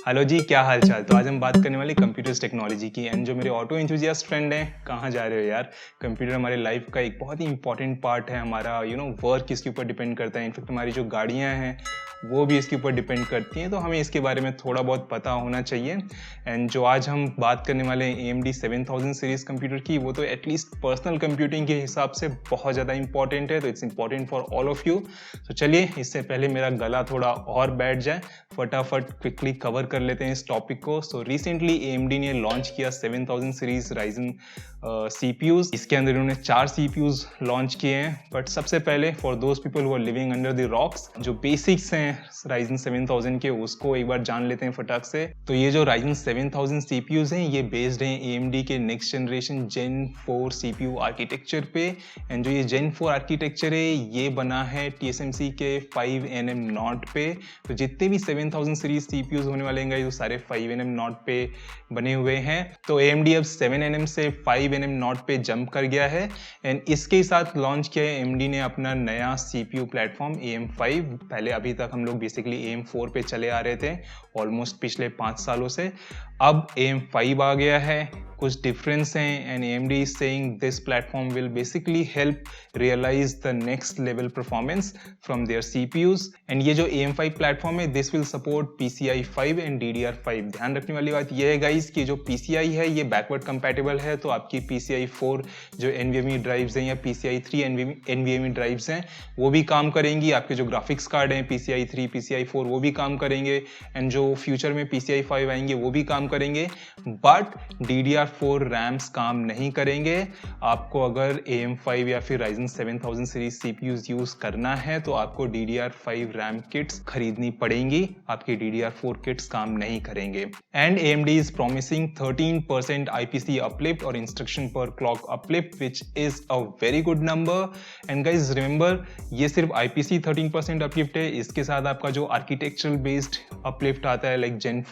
Hello जी, क्या हाल चाल। तो आज हम बात करने वाले कंप्यूटर्स टेक्नोलॉजी की। एंड जो मेरे ऑटो एंथुजियास्ट फ्रेंड हैं, कहाँ जा रहे हो यार। कंप्यूटर हमारे लाइफ का एक बहुत ही इंपॉर्टेंट पार्ट है। हमारा वर्क इसके ऊपर डिपेंड करता है। इनफैक्ट हमारी जो गाड़ियाँ हैं वो भी इसके ऊपर डिपेंड करती हैं, तो हमें इसके बारे में थोड़ा बहुत पता होना चाहिए। एंड जो आज हम बात करने वाले हैं AMD 7000 सीरीज कंप्यूटर की, वो तो एटलीस्ट पर्सनल कंप्यूटिंग के हिसाब से बहुत ज़्यादा इंपॉर्टेंट है। तो it's important for all of you. तो चलिए, इससे पहले मेरा गला थोड़ा और बैठ जाए, फटाफट क्विकली कवर कर लेते हैं इस टॉपिक को। सो रिसेंटली AMD ने लॉन्च किया 7000 सीरीज राइजन CPUs। इसके अंदर इन्होंने 4 CPUs लॉन्च किए हैं। बट सबसे पहले for those people who are living under the rocks, जो बेसिक्स हैं राइजन 7000 के, उसको एक बार जान लेते हैं फटाक से। तो ये जो राइजन 7000 CPUs हैं, ये बेस्ड हैं AMD के next generation Gen 4 CPU architecture पे। एंड जो ये Gen 4 आर्किटेक्चर है, ये बना है TSMC के 5nm नॉट पे। तो जितने भी 7000 सीरीज CPUs होने वाले हैं, वो सारे 5nm नॉट पे बने हुए हैं। तो AMD अब 7nm से 5nm नॉट पे जंप कर गया है। एंड इसके साथ लॉन्च किया है AMD ने अपना नया CPU प्लेटफॉर्म AM5। पहले अभी तक हम लोग बेसिकली AM4 पे चले आ रहे थे ऑलमोस्ट पिछले 5 सालों से। अब AM5 आ गया है, कुछ डिफरेंस हैं। And AMD is saying this platform will basically help realize the next level performance from their CPUs। And ये जो AM5 प्लेटफॉर्म है, this will support PCI 5 and DDR5। ध्यान रखने वाली बात यह है गाइस कि जो PCI है ये बैकवर्ड कंपैटिबल है। तो आपकी PCI 4 जो NVMe ड्राइव्स हैं या PCI 3 NVMe ड्राइव्स हैं, वो भी काम करेंगी। आपके जो ग्राफिक्स कार्ड हैं PCI 3 PCI 4, वो भी काम करेंगे। एंड जो फ्यूचर में PCI 5 आएंगे वो भी काम करेंगे। बट DDR4 रैम्स काम नहीं करेंगे। आपको अगर AM5 या फिर Ryzen 7000 सीरीज CPUs यूज करना है तो आपको DDR5 रैम किट्स खरीदनी पड़ेंगी। आपकी DDR4 किट्स काम नहीं करेंगे। And AMD is promising 13% IPC uplift और instruction per clock uplift, which is a very good number। and guys remember, ये सिर्फ IPC 13% uplift है। इसके साथ आपका जो आर्किटेक्चरल बेस्ड uplift आता है, लाइक Gen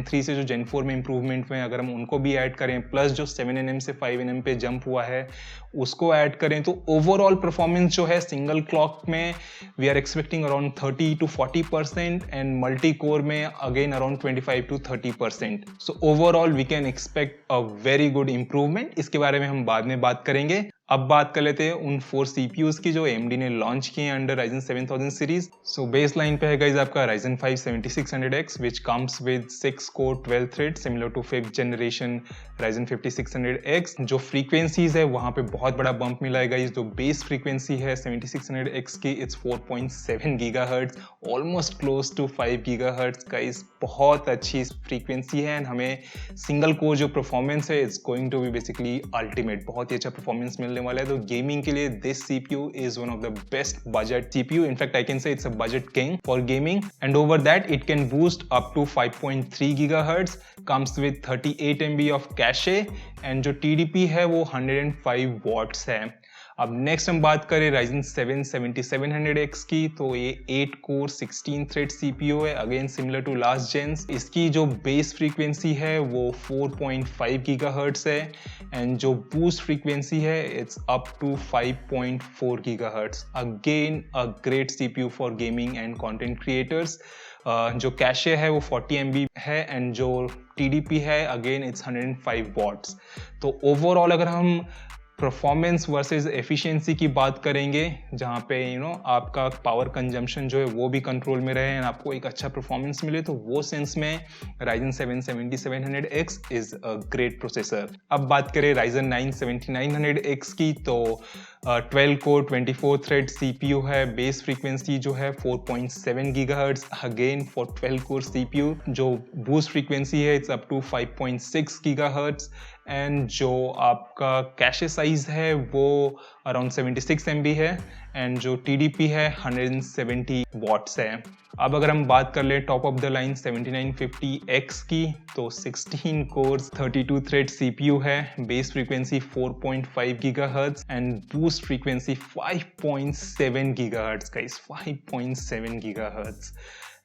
3 से जो Gen 4 में इंप्रूवमेंट में अगर हम उनको भी ऐड करें, प्लस जो 7nm से 5nm पे जंप हुआ है उसको ऐड करें, तो ओवरऑल परफॉर्मेंस जो है सिंगल क्लॉक में we are expecting around 30 to 40% and multi core में again around 25 to 30%। So overall we can expect a very good improvement. इसके बारे में हम बाद में बात करेंगे। अब बात कर लेते हैं उन 4 CPUs की जो AMD ने लॉन्च किए हैं under Ryzen 7000 series. So base line पे है गाइस आपका Ryzen 5 7600X which comes with 6 core 12 thread similar to 5th generation Ryzen 5600X। जो फ्रीक्वेंसीज है वहां पे बहुत बड़ा बम्प मिला है गाइस। जो बेस फ्रीक्वेंसी है 7600X की, it's 4.7 GHz, almost close to 5 GHz guys. बहुत अच्छी फ्रीक्वेंसी है। एंड हमें सिंगल कोर जो परफॉर्मेंस है, it's going to be basically ultimate. बहुत ही अच्छा परफॉर्मेंस मिलने वाला है। तो गेमिंग के लिए this CPU is one of the best budget CPU। In fact, I can say it's a budget king for gaming। And over that, it can boost up to 5.3 GHz, comes with 38 MB of cache, and जो TDP है वो 105 watts है। अब next हम बात करें Ryzen 7 7700X की, तो ये 8 कोर 16 थ्रेड CPU है, again similar to last gens. इसकी जो बेस फ्रीक्वेंसी है वो 4.5 GHz है। एंड जो बूस्ट फ्रीक्वेंसी है it's up to 5.4 GHz। Again a great CPU for gaming and content creators. जो कैशे है वो 40 MB है एंड जो TDP है अगेन इट्स 105 वॉट्स। तो ओवरऑल अगर हम परफॉर्मेंस वर्सेस एफिशिएंसी की बात करेंगे, जहाँ पे आपका पावर कंजम्पशन जो है वो भी कंट्रोल में रहे एंड आपको एक अच्छा परफॉर्मेंस मिले, तो वो सेंस में Ryzen 7 7700X is a great processor. अब बात करें Ryzen 9 7900X की, तो 12 कोर 24 थ्रेड CPU है। बेस फ्रीक्वेंसी जो है 4.7 GHz, again for 12 core CPU। जो बूस्ट फ्रीक्वेंसी है it's up to 5.6 GHz। And जो आपका कैशे साइज है वो अराउंड 76 MB है। एंड जो TDP है 170 वॉट्स है। अब अगर हम बात कर ले top of the line 7950X की, तो 16 कोर्स 32 थ्रेड CPU है। Base frequency 4.5 GHz and boost frequency 5.7 GHz का, इस 5.7 GHz।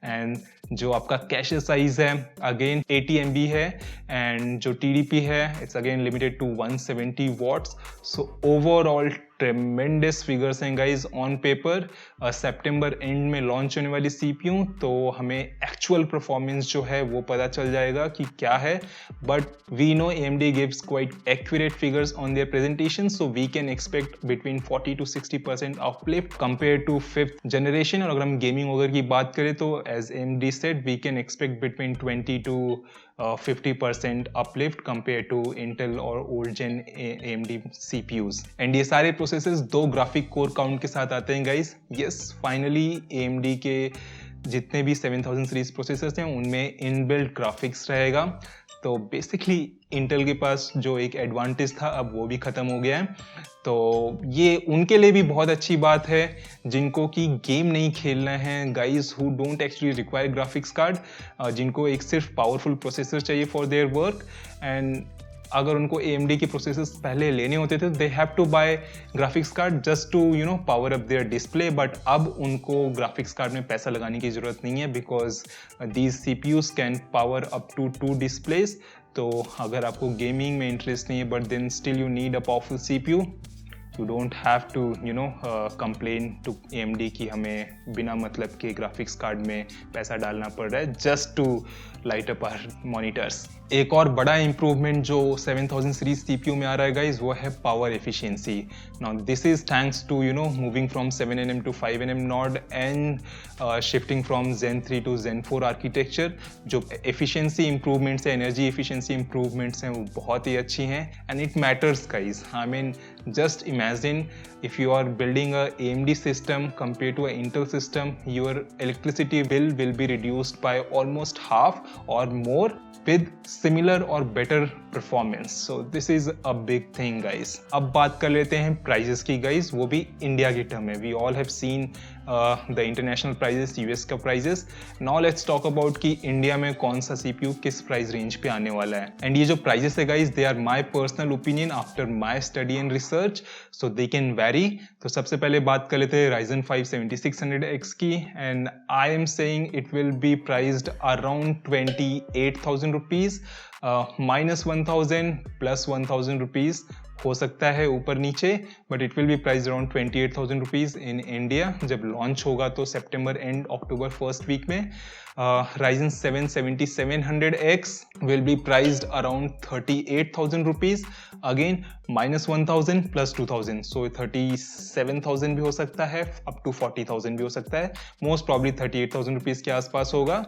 एंड जो आपका कैशे साइज है अगेन 80 MB है। एंड जो TDP है it's again limited to 170 watts. So overall tremendous figures हैं गाइज ऑन पेपर। सितंबर एंड में लॉन्च होने वाली CPU, तो हमें एक्चुअल परफॉर्मेंस जो है वो पता चल जाएगा कि क्या है। But we know AMD gives quite accurate figures on their presentation, so we can expect between 40 to 60% uplift compared to 5th generation। और अगर हम गेमिंग वगैरह की बात करें तो as AMD said, we can expect between 20 to 50% uplift compared to Intel और old gen AMD CPUs। And ये सारे प्रोसेसर्स 2 ग्राफिक कोर काउंट के साथ आते हैं गाइस। यस, फाइनली AMD के जितने भी 7000 सीरीज प्रोसेसर्स हैं उनमें इनबिल्ट ग्राफिक्स रहेगा। तो बेसिकली इंटेल के पास जो एक एडवांटेज था अब वो भी ख़त्म हो गया है। तो ये उनके लिए भी बहुत अच्छी बात है जिनको कि गेम नहीं खेलना है, guys who don't actually require graphics card, जिनको एक सिर्फ पावरफुल प्रोसेसर चाहिए फॉर देयर वर्क। एंड अगर उनको AMD के प्रोसेसर्स पहले लेने होते थे they have to buy graphics card just to power up their display, but अब उनको ग्राफिक्स कार्ड में पैसा लगाने की ज़रूरत नहीं है because these CPUs can power up to 2 displays. तो अगर आपको गेमिंग में इंटरेस्ट नहीं है but then still you need a powerful CPU, you don't have to complain to AMD कि हमें बिना मतलब के ग्राफिक्स कार्ड में पैसा डालना पड़ रहा है just to light up our monitors। एक और बड़ा इंप्रूवमेंट जो 7000 सीरीज CPU में आ रहा है गाइज वो है power efficiency. Now this is thanks to moving from 7nm to 5nm node and shifting from Zen 3 to Zen 4 architecture. जो एफिशिएंसी इंप्रूवमेंट्स है, एनर्जी एफिशिएंसी इंप्रूवमेंट्स हैं वो बहुत ही अच्छी हैं and it matters guys. I mean just imagine if you are building a AMD system compared to an Intel system, your electricity bill will be reduced by almost half or more with similar or better performance। So this is a big thing guys। अब बात कर लेते हैं prices की guys, वो भी India की term में। We all have seen the international prices, US का prices. Now let's talk about कि इंडिया में कौन सा CPU किस प्राइस रेंज पे आने वाला है। एंड ये जो प्राइजेस है guys they are my personal opinion after my study and research, so they can vary. तो सबसे पहले बात कर लेते हैं Ryzen 5 7600X की, and I am saying it will be priced around 28,000 rupees, -1000 +1000 rupees हो सकता है ऊपर नीचे, but it will B price around 28,000 rupees in India. जब लॉन्च होगा तो सितंबर एंड अक्टूबर फर्स्ट वीक में। Ryzen 7 7700X will be priced around 38,000 rupees, again -1000 +2000, so 37,000 भी हो सकता है, up to 40,000 भी हो सकता है, most probably 38,000 रुपीज़ के आसपास होगा।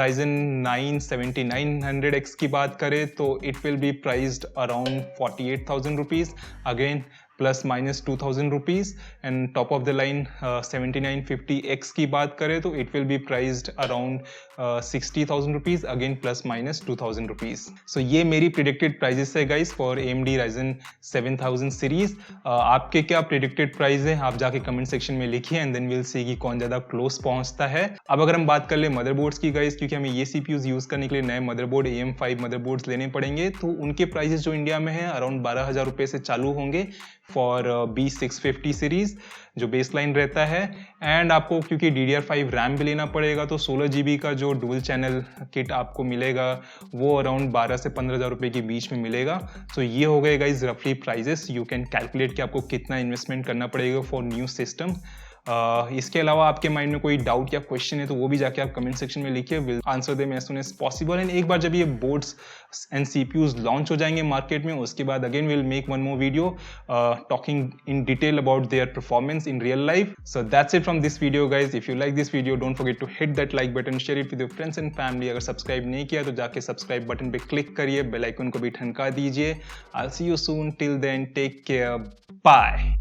Ryzen 9 7900X की बात करें तो it will be priced around 48,000 rupees, again ±2,000 rupees. And top of the line 7950X की बात करें तो it will be priced around 60,000 rupees, again +-2,000 rupees. So ये मेरी प्रिडिक्टेड प्राइजेस है guys for AMD Ryzen 7000 series. आपके क्या प्रिडिक्टेड प्राइस है आप जाके कमेंट सेक्शन में लिखिए एंड देन विल सी कि कौन ज़्यादा क्लोज पहुंचता है। अब अगर हम बात कर ले मदरबोर्ड्स की गाइस, क्योंकि हमें ये CPUs यूज़ करने के लिए नए मदरबोर्ड AM5 मदरबोर्ड्स लेने पड़ेंगे, तो उनके प्राइजेस जो इंडिया में है अराउंड 12,000 रुपये से चालू होंगे फॉर B650 सीरीज जो बेसलाइन रहता है। एंड आपको क्योंकि DDR5 रैम भी लेना पड़ेगा तो 16 GB का जो डुअल चैनल किट आपको मिलेगा वो अराउंड 12 से 15,000 रुपये के बीच में मिलेगा। सो ये हो गए गाइज रफली प्राइजेस। यू कैन कैलकुलेट कि आपको कितना इन्वेस्टमेंट करना पड़ेगा फॉर न्यू सिस्टम। इसके अलावा आपके माइंड में कोई डाउट या क्वेश्चन है तो वो भी जाके आप कमेंट सेक्शन में लिखिए, will answer them as soon as possible. And एक बार जब ये बोर्ड्स एंड CPUs लॉन्च हो जाएंगे मार्केट में उसके बाद again will make one more video talking in detail about their performance in real life. So that's it from this video guys. If you like this video don't forget to hit that like button, share it with your friends and family. अगर subscribe नहीं किया तो जाके subscribe button पे click करिए, bell icon को भी ठनका दीजिए। I will see you soon, till then take care, bye.